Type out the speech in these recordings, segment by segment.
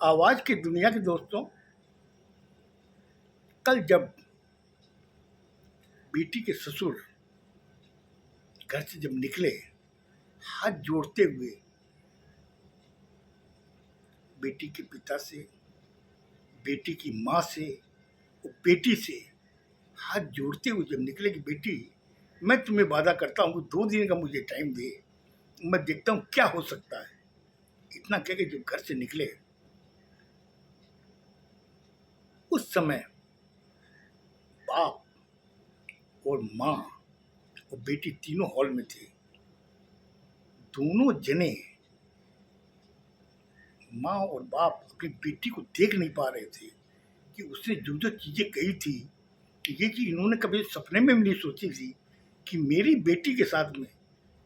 आवाज की दुनिया के दोस्तों, कल जब बेटी के ससुर घर से जब निकले, हाथ जोड़ते हुए बेटी के पिता से, बेटी की माँ से और बेटी से हाथ जोड़ते हुए जब निकले कि बेटी, मैं तुम्हें वादा करता हूँ 2 दिन का मुझे टाइम दे, मैं देखता हूँ क्या हो सकता है। इतना कह के जब घर से निकले, उस समय बाप और माँ और बेटी तीनों हॉल में थे। दोनों जने, माँ और बाप, अपनी बेटी को देख नहीं पा रहे थे कि उसने जो जो चीजें कही थी, ये चीज इन्होंने कभी सपने में भी नहीं सोची थी कि मेरी बेटी के साथ में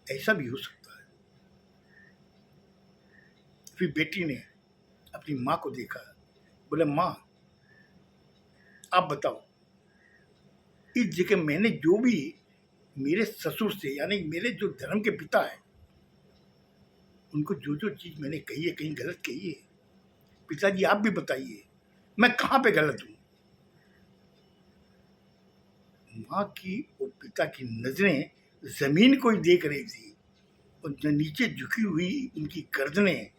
ऐसा भी हो सकता है। फिर बेटी ने अपनी माँ को देखा, बोले माँ आप बताओ, इस जगह मैंने जो भी मेरे ससुर से, यानी मेरे जो धर्म के पिता है, उनको जो जो चीज मैंने कही है, कहीं गलत कही है? पिताजी आप भी बताइए, मैं कहाँ पे गलत हूँ? माँ की और पिता की नजरें जमीन को ही देख रही थी और जो नीचे झुकी हुई उनकी गर्दनें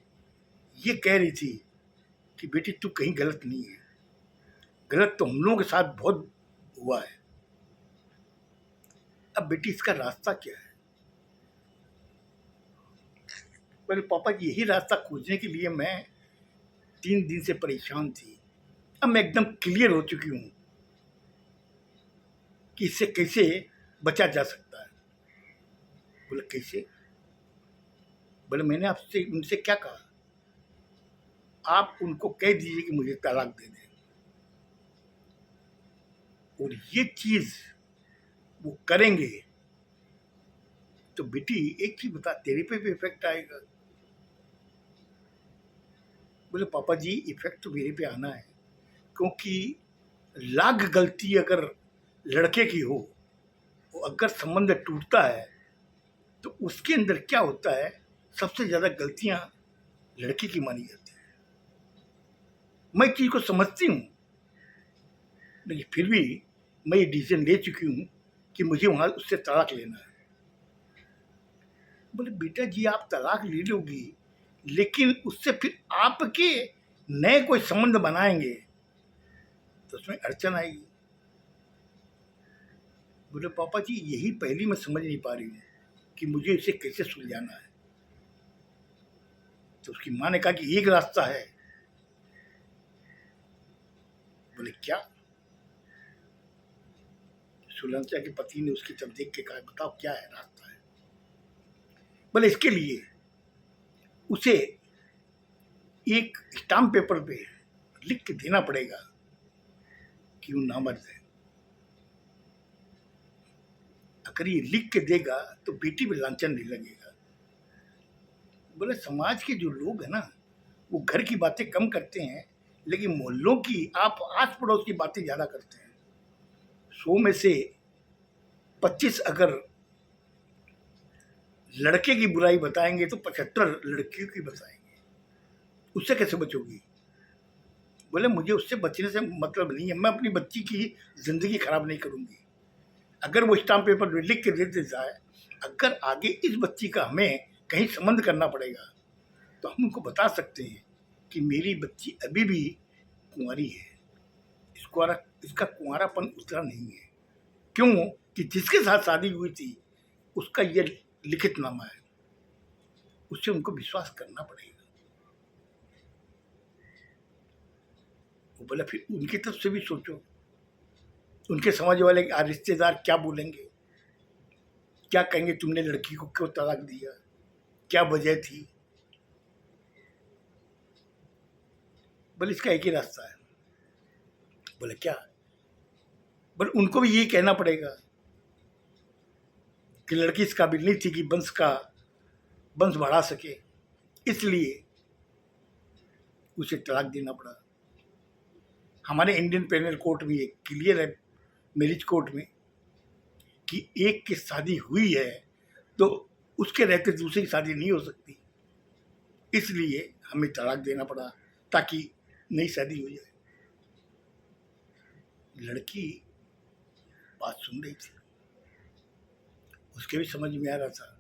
ये कह रही थी कि बेटी तू कहीं गलत नहीं है, गलत तो हम लोगों के साथ बहुत हुआ है। अब बेटी इसका रास्ता क्या है? बोले पापा जी यही रास्ता खोजने के लिए मैं 3 दिन से परेशान थी, अब मैं एकदम क्लियर हो चुकी हूँ कि इससे कैसे बचा जा सकता है। बोले कैसे? बोले मैंने आपसे उनसे क्या कहा, आप उनको कह दीजिए कि मुझे तलाक दे दें, और ये चीज वो करेंगे तो बेटी एक चीज बता, तेरे पे भी इफेक्ट आएगा। बोले पापा जी इफेक्ट तो मेरे पे आना है, क्योंकि लाख गलती अगर लड़के की हो, अगर संबंध टूटता है तो उसके अंदर क्या होता है, सबसे ज्यादा गलतियां लड़के की मानी जाती है। मैं चीज को समझती हूँ, लेकिन फिर भी मैं ये डिसीजन ले चुकी हूँ कि मुझे वहां उससे तलाक लेना है। बोले बेटा जी आप तलाक ले लोगी, लेकिन उससे फिर आपके नए कोई संबंध बनाएंगे तो उसमें अड़चन आएगी। बोले पापा जी यही पहली मैं समझ नहीं पा रही हूँ कि मुझे इसे कैसे सुलझाना है। तो उसकी माँ ने कहा कि एक रास्ता है। बोले क्या? सुलंचा के पति ने उसकी तरफ देख के कहा बताओ क्या है रास्ता है? बोले इसके लिए उसे एक स्टाम्प पेपर पे लिख के देना पड़ेगा कि वो नामर्द है। अगर ये लिख के देगा तो बेटी पे लांछन नहीं लगेगा। बोले समाज के जो लोग हैं ना, वो घर की बातें कम करते हैं, लेकिन मोहल्लों की, आप आस पड़ोस की बातें ज्यादा करते हैं। 100 में से 25 अगर लड़के की बुराई बताएंगे तो 75 लड़कियों की बताएंगे। उससे कैसे बचोगी? बोले मुझे उससे बचने से मतलब नहीं है, मैं अपनी बच्ची की जिंदगी खराब नहीं करूंगी। अगर वो स्टाम्प पेपर में लिख के दे देता है, अगर आगे इस बच्ची का हमें कहीं संबंध करना पड़ेगा तो हम उनको बता सकते हैं कि मेरी बच्ची अभी भी कुंवारी है, इसका कुंवारापन उतरा नहीं है। क्यों? कि जिसके साथ शादी हुई थी उसका ये लिखित नामा है, उससे उनको विश्वास करना पड़ेगा। वो बोला फिर उनकी तरफ से भी सोचो, उनके समझ वाले रिश्तेदार क्या बोलेंगे, क्या कहेंगे तुमने लड़की को क्यों तलाक दिया, क्या वजह थी? बोले इसका एक ही रास्ता है। बोले क्या? बोले उनको भी यही कहना पड़ेगा कि लड़की इस काबिल नहीं थी कि वंश बढ़ा सके, इसलिए उसे तलाक देना पड़ा। हमारे इंडियन पेनल कोड में ये क्लियर है, मैरिज कोड में, कि एक की शादी हुई है तो उसके रहते दूसरी शादी नहीं हो सकती, इसलिए हमें तलाक देना पड़ा। ताकि नई शादी हो जाए। लड़की बात सुन रही थी, उसके भी समझ में आ रहा था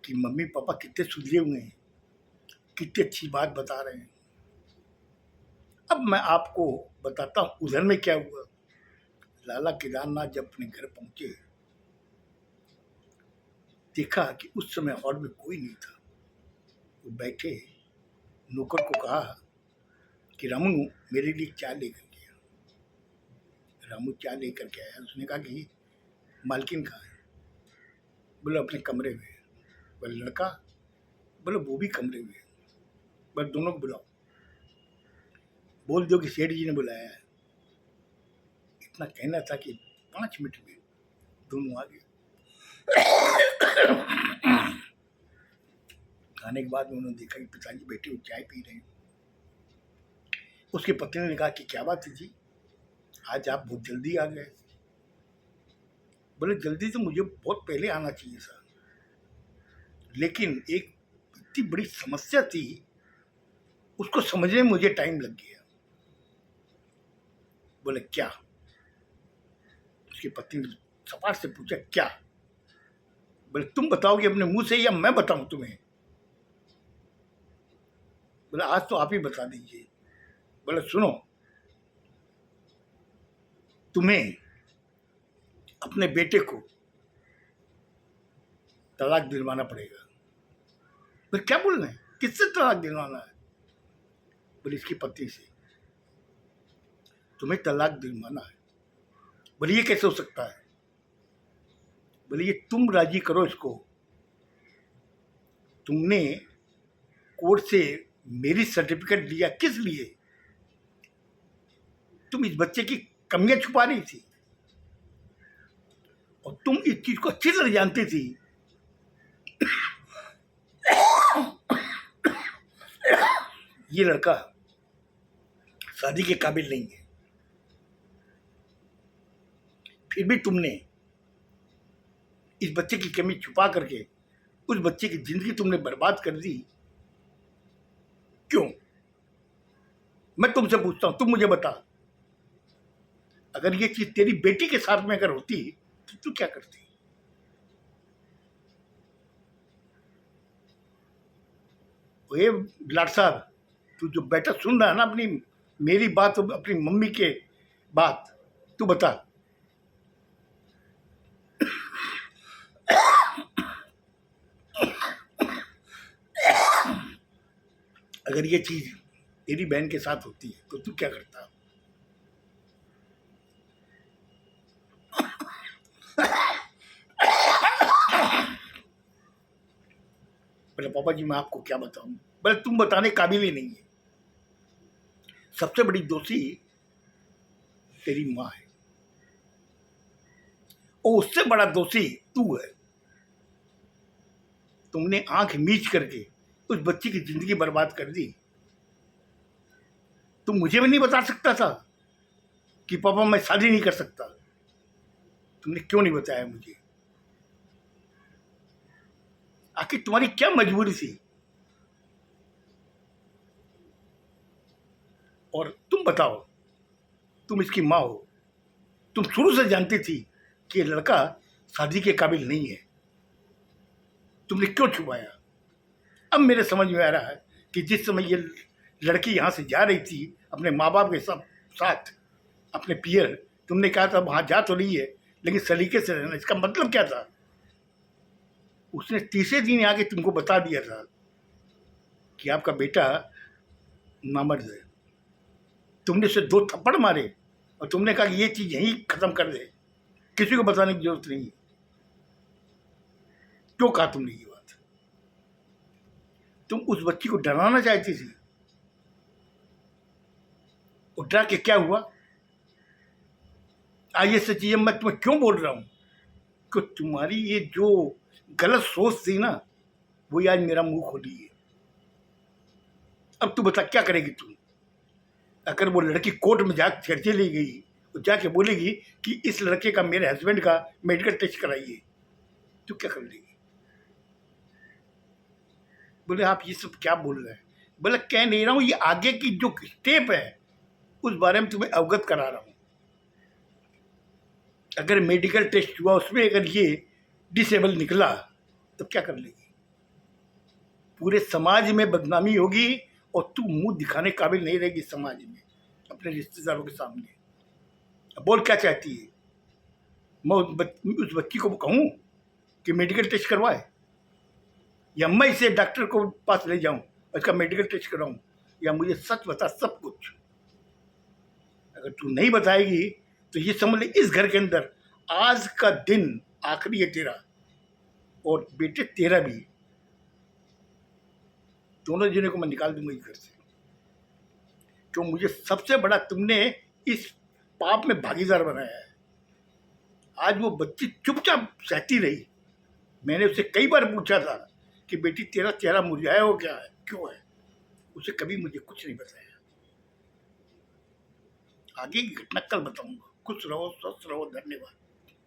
कि मम्मी पापा कितने सुधरे हुए हैं, कितनी अच्छी बात बता रहे हैं। अब मैं आपको बताता हूँ उधर में क्या हुआ। लाला केदारनाथ जब अपने घर पहुंचे, देखा कि उस समय हॉल में कोई नहीं था। वो बैठे, नौकर को कहा कि रामू मेरे लिए चाय लेकर के आ। रामू चाय लेकर के आया। उसने कहा कि मालकिन कहाँ है? बोले अपने कमरे में। बोले लड़का? बोले वो भी कमरे में। बोले दोनों को बुलाओ, बोल दो कि सेठ जी ने बुलाया है। इतना कहना था कि 5 मिनट में दोनों आ गए। खाने के बाद में उन्होंने देखा कि पिताजी बैठे हुए चाय पी रहे हैं। उसकी पत्नी ने कहा कि क्या बात है जी, आज आप बहुत जल्दी आ गए। बोले जल्दी तो मुझे बहुत पहले आना चाहिए था, लेकिन एक इतनी बड़ी समस्या थी, उसको समझने में मुझे टाइम लग गया। बोले क्या? उसकी पत्नी ने सपाट से पूछा क्या? बोले तुम बताओगे अपने मुंह से या मैं बताऊं तुम्हें? बोले आज तो आप ही बता दीजिए। बोले सुनो, तुम्हें अपने बेटे को तलाक दिलवाना पड़ेगा। बोले क्या बोल रहे हैं, किससे तलाक दिलवाना है? बोले इसकी पत्नी से। तुम्हें तलाक दिलवाना है? बोले ये कैसे हो सकता है? बोले ये तुम राजी करो इसको। तुमने कोर्ट से मेरी सर्टिफिकेट लिया किस लिए? तुम इस बच्चे की कमियां छुपा रही थी, और तुम इस चीज को अच्छी तरह जानती थी ये लड़का शादी के काबिल नहीं है, फिर भी तुमने इस बच्चे की कमी छुपा करके उस बच्चे की जिंदगी तुमने बर्बाद कर दी। क्यों? मैं तुमसे पूछता हूं, तुम मुझे बता, अगर ये चीज तेरी बेटी के साथ में अगर होती तो तू क्या करती? ये लाट साहब, तू जो बेटा सुन रहा है ना अपनी मेरी बात, अपनी मम्मी के बात, तू बता, अगर ये चीज तेरी बहन के साथ होती है तो तू क्या करता? बोले पापा जी मैं आपको क्या बताऊं? बोले तुम बताने काबिल ही नहीं है। सबसे बड़ी दोषी तेरी माँ है, और उससे बड़ा दोषी तू है। तुमने आंख मीच करके उस बच्ची की जिंदगी बर्बाद कर दी। तुम मुझे भी नहीं बता सकता था कि पापा मैं शादी नहीं कर सकता? तुमने क्यों नहीं बताया मुझे? आखिर तुम्हारी क्या मजबूरी थी? और तुम बताओ, तुम इसकी माँ हो, तुम शुरू से जानती थी कि ये लड़का शादी के काबिल नहीं है, तुमने क्यों छुपाया? अब मेरे समझ में आ रहा है कि जिस समय ये लड़की यहाँ से जा रही थी अपने माँ बाप के साथ अपने पियर, तुमने कहा था वहाँ जा तो रही है लेकिन सलीके से रहना। इसका मतलब क्या था? उसने तीसरे दिन आके तुमको बता दिया था कि आपका बेटा नामर्द है। तुमने उसे 2 थप्पड़ मारे और तुमने कहा कि ये चीज़ यहीं ख़त्म कर दे, किसी को बताने की जरूरत नहीं है। क्यों कहा तुमने ये बात? तुम उस बच्ची को डराना चाहती थी, और डरा के क्या हुआ? आज ये सब चीज़ें मैं तुम्हें क्यों बोल रहा हूँ कि तुम्हारी ये जो गलत सोच थी ना, वो आज मेरा मुंह खोली है। अब तू बता क्या करेगी तू? अगर वो लड़की कोर्ट में जा चर्चे ले गई तो जाके बोलेगी कि इस लड़के का, मेरे हस्बैंड का मेडिकल टेस्ट कराइए, तो क्या कर लेगी? बोले आप ये सब क्या बोल रहे हैं? बोला कह नहीं रहा हूँ, ये आगे की जो स्टेप है उस बारे में तुम्हें अवगत करा रहा हूँ। अगर मेडिकल टेस्ट हुआ उसमें अगर ये डिसेबल निकला तो क्या कर लेगी? पूरे समाज में बदनामी होगी और तू मुंह दिखाने काबिल नहीं रहेगी समाज में अपने रिश्तेदारों के सामने। अब बोल क्या चाहती है? मैं उस बच्ची को कहूँ कि मेडिकल टेस्ट करवाए, या मैं इसे डॉक्टर को पास ले जाऊं और इसका मेडिकल टेस्ट कराऊं, या मुझे सच बता सब कुछ? अगर तू नहीं बताएगी तो ये समझ ले इस घर के अंदर आज का दिन आखिरी है तेरा, और बेटे तेरा भी। दोनों जने को मैं निकाल दूंगा इस घर से, क्यों? मुझे सबसे बड़ा तुमने इस पाप में भागीदार बनाया है। आज वो बच्ची चुपचाप सहती रही। मैंने उससे कई बार पूछा था कि बेटी तेरा चेहरा मुरझाया हो क्या है, क्यों है? उसे कभी मुझे कुछ नहीं बताया। आगे की घटना कल बताऊंगा। खुश रहो, स्वस्थ रहो, धन्यवाद।